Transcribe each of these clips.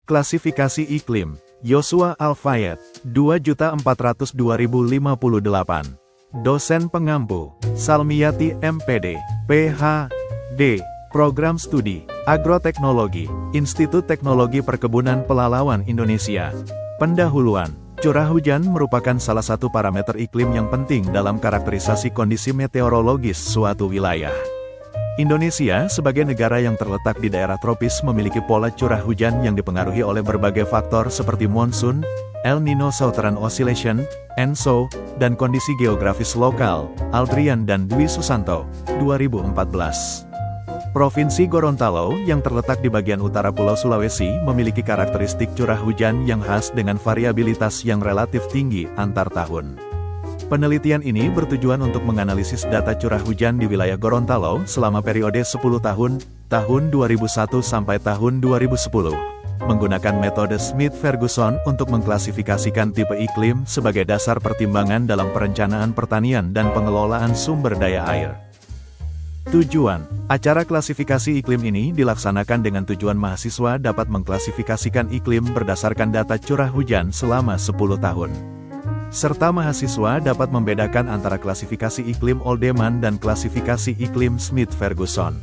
Klasifikasi iklim, Yoshua Al-Fayed, 2.402.058. Dosen pengampu, Salmiati MPD, PhD, Program Studi, Agroteknologi, Institut Teknologi Perkebunan Pelalawan Indonesia. Pendahuluan, curah hujan merupakan salah satu parameter iklim yang penting dalam karakterisasi kondisi meteorologis suatu wilayah. Indonesia sebagai negara yang terletak di daerah tropis memiliki pola curah hujan yang dipengaruhi oleh berbagai faktor seperti monsun, El Nino Southern Oscillation, ENSO, dan kondisi geografis lokal. Aldrian dan Dwi Susanto, 2014. Provinsi Gorontalo yang terletak di bagian utara Pulau Sulawesi memiliki karakteristik curah hujan yang khas dengan variabilitas yang relatif tinggi antar tahun. Penelitian ini bertujuan untuk menganalisis data curah hujan di wilayah Gorontalo selama periode 10 tahun, tahun 2001 sampai tahun 2010, menggunakan metode Smith-Ferguson untuk mengklasifikasikan tipe iklim sebagai dasar pertimbangan dalam perencanaan pertanian dan pengelolaan sumber daya air. Tujuan, acara klasifikasi iklim ini dilaksanakan dengan tujuan mahasiswa dapat mengklasifikasikan iklim berdasarkan data curah hujan selama 10 tahun. Serta mahasiswa dapat membedakan antara klasifikasi iklim Oldeman dan klasifikasi iklim Smith-Ferguson.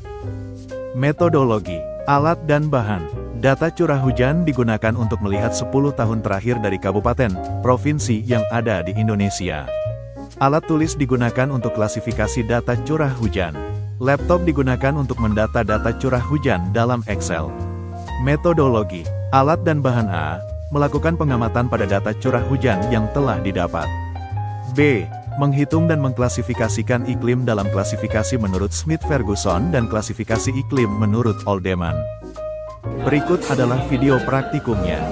Metodologi, alat dan bahan. Data curah hujan digunakan untuk melihat 10 tahun terakhir dari kabupaten, provinsi yang ada di Indonesia. Alat tulis digunakan untuk klasifikasi data curah hujan. Laptop digunakan untuk mendata data curah hujan dalam Excel. Metodologi, alat dan bahan A. Melakukan pengamatan pada data curah hujan yang telah didapat. B. Menghitung dan mengklasifikasikan iklim dalam klasifikasi menurut Smith-Ferguson dan klasifikasi iklim menurut Oldeman. Berikut adalah video praktikumnya.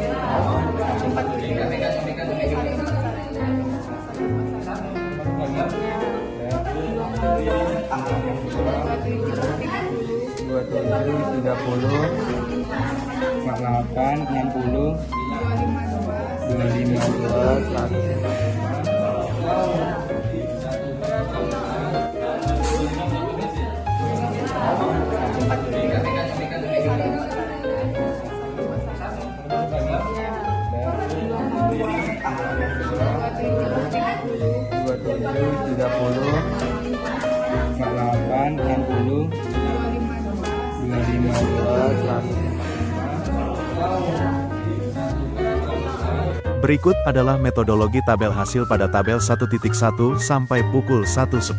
Berikut adalah metodologi tabel hasil pada tabel 1.1 sampai pukul 1.10.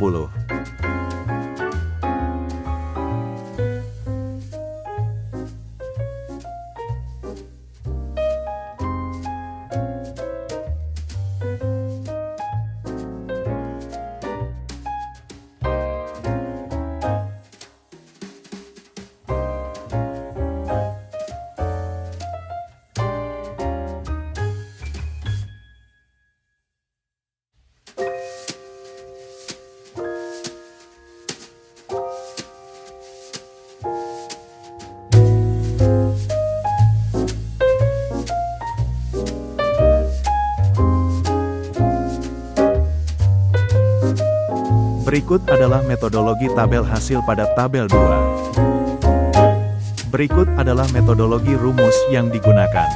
Berikut adalah metodologi tabel hasil pada tabel 2. Berikut adalah metodologi rumus yang digunakan.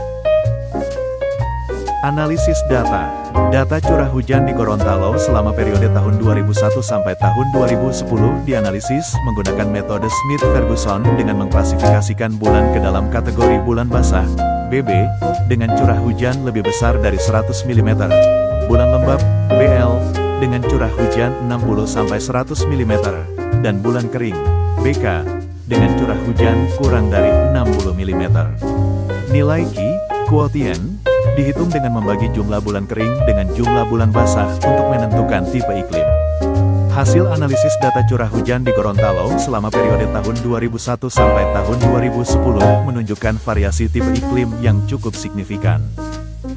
Analisis data. Data curah hujan di Gorontalo selama periode tahun 2001 sampai tahun 2010 dianalisis menggunakan metode Smith-Ferguson dengan mengklasifikasikan bulan ke dalam kategori bulan basah, BB, dengan curah hujan lebih besar dari 100 mm, bulan lembab, BL, dengan curah hujan 60-100 mm, dan bulan kering, BK, dengan curah hujan kurang dari 60 mm. Nilai Ki, kuotien, dihitung dengan membagi jumlah bulan kering dengan jumlah bulan basah untuk menentukan tipe iklim. Hasil analisis data curah hujan di Gorontalo selama periode tahun 2001 sampai tahun 2010 menunjukkan variasi tipe iklim yang cukup signifikan.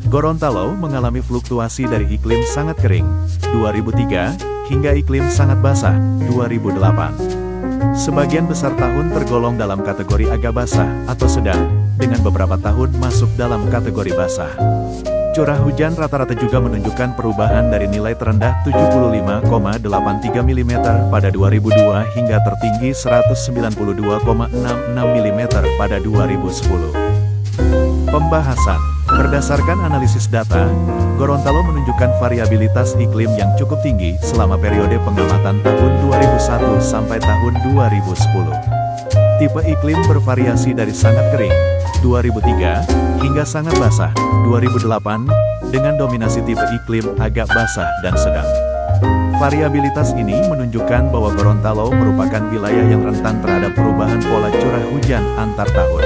Gorontalo mengalami fluktuasi dari iklim sangat kering, 2003, hingga iklim sangat basah, 2008. Sebagian besar tahun tergolong dalam kategori agak basah atau sedang, dengan beberapa tahun masuk dalam kategori basah. Curah hujan rata-rata juga menunjukkan perubahan dari nilai terendah 75,83 mm pada 2002 hingga tertinggi 192,66 mm pada 2010. Pembahasan. Berdasarkan analisis data, Gorontalo menunjukkan variabilitas iklim yang cukup tinggi selama periode pengamatan tahun 2001 sampai tahun 2010. Tipe iklim bervariasi dari sangat kering, 2003, hingga sangat basah, 2008, dengan dominasi tipe iklim agak basah dan sedang. Variabilitas ini menunjukkan bahwa Gorontalo merupakan wilayah yang rentan terhadap perubahan pola curah hujan antar tahun.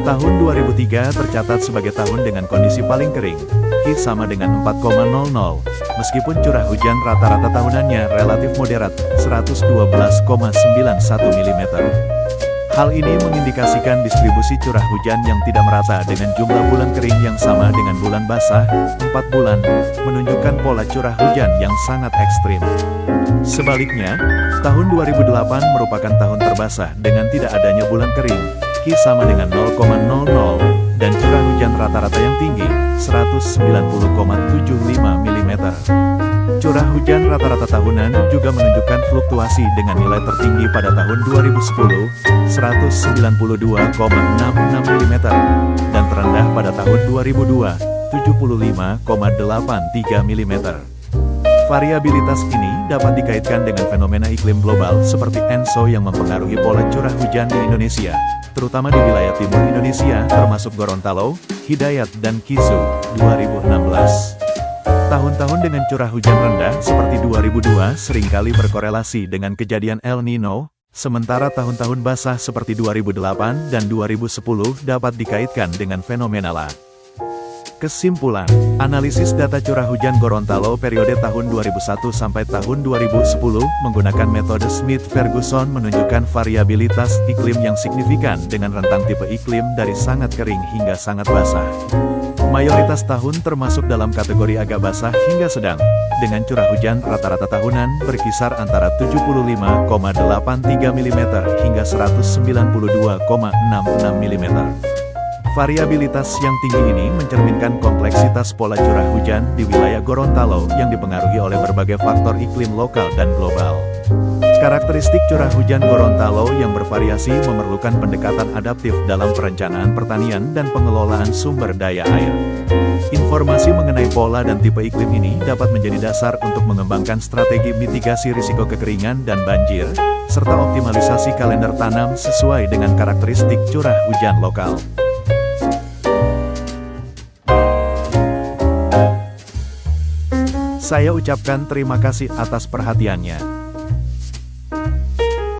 Tahun 2003 tercatat sebagai tahun dengan kondisi paling kering, Ki sama dengan 4,00, meskipun curah hujan rata-rata tahunannya relatif moderat, 112,91 mm. Hal ini mengindikasikan distribusi curah hujan yang tidak merata dengan jumlah bulan kering yang sama dengan bulan basah, 4 bulan, menunjukkan pola curah hujan yang sangat ekstrim. Sebaliknya, tahun 2008 merupakan tahun terbasah dengan tidak adanya bulan kering, Ki sama dengan 0,00, dan curah hujan rata-rata yang tinggi, 190,75 mm. Curah hujan rata-rata tahunan juga menunjukkan fluktuasi dengan nilai tertinggi pada tahun 2010, 192,66 mm, dan terendah pada tahun 2002, 75,83 mm. Variabilitas ini dapat dikaitkan dengan fenomena iklim global seperti ENSO yang mempengaruhi pola curah hujan di Indonesia, terutama di wilayah timur Indonesia termasuk Gorontalo, Hidayat dan Kisu, 2016. Tahun-tahun dengan curah hujan rendah seperti 2002 seringkali berkorelasi dengan kejadian El Nino, sementara tahun-tahun basah seperti 2008 dan 2010 dapat dikaitkan dengan fenomena La. Kesimpulan, analisis data curah hujan Gorontalo periode tahun 2001 sampai tahun 2010 menggunakan metode Smith-Ferguson menunjukkan variabilitas iklim yang signifikan dengan rentang tipe iklim dari sangat kering hingga sangat basah. Mayoritas tahun termasuk dalam kategori agak basah hingga sedang, dengan curah hujan rata-rata tahunan berkisar antara 75,83 mm hingga 192,66 mm. Variabilitas yang tinggi ini mencerminkan kompleksitas pola curah hujan di wilayah Gorontalo yang dipengaruhi oleh berbagai faktor iklim lokal dan global. Karakteristik curah hujan Gorontalo yang bervariasi memerlukan pendekatan adaptif dalam perencanaan pertanian dan pengelolaan sumber daya air. Informasi mengenai pola dan tipe iklim ini dapat menjadi dasar untuk mengembangkan strategi mitigasi risiko kekeringan dan banjir, serta optimalisasi kalender tanam sesuai dengan karakteristik curah hujan lokal. Saya ucapkan terima kasih atas perhatiannya.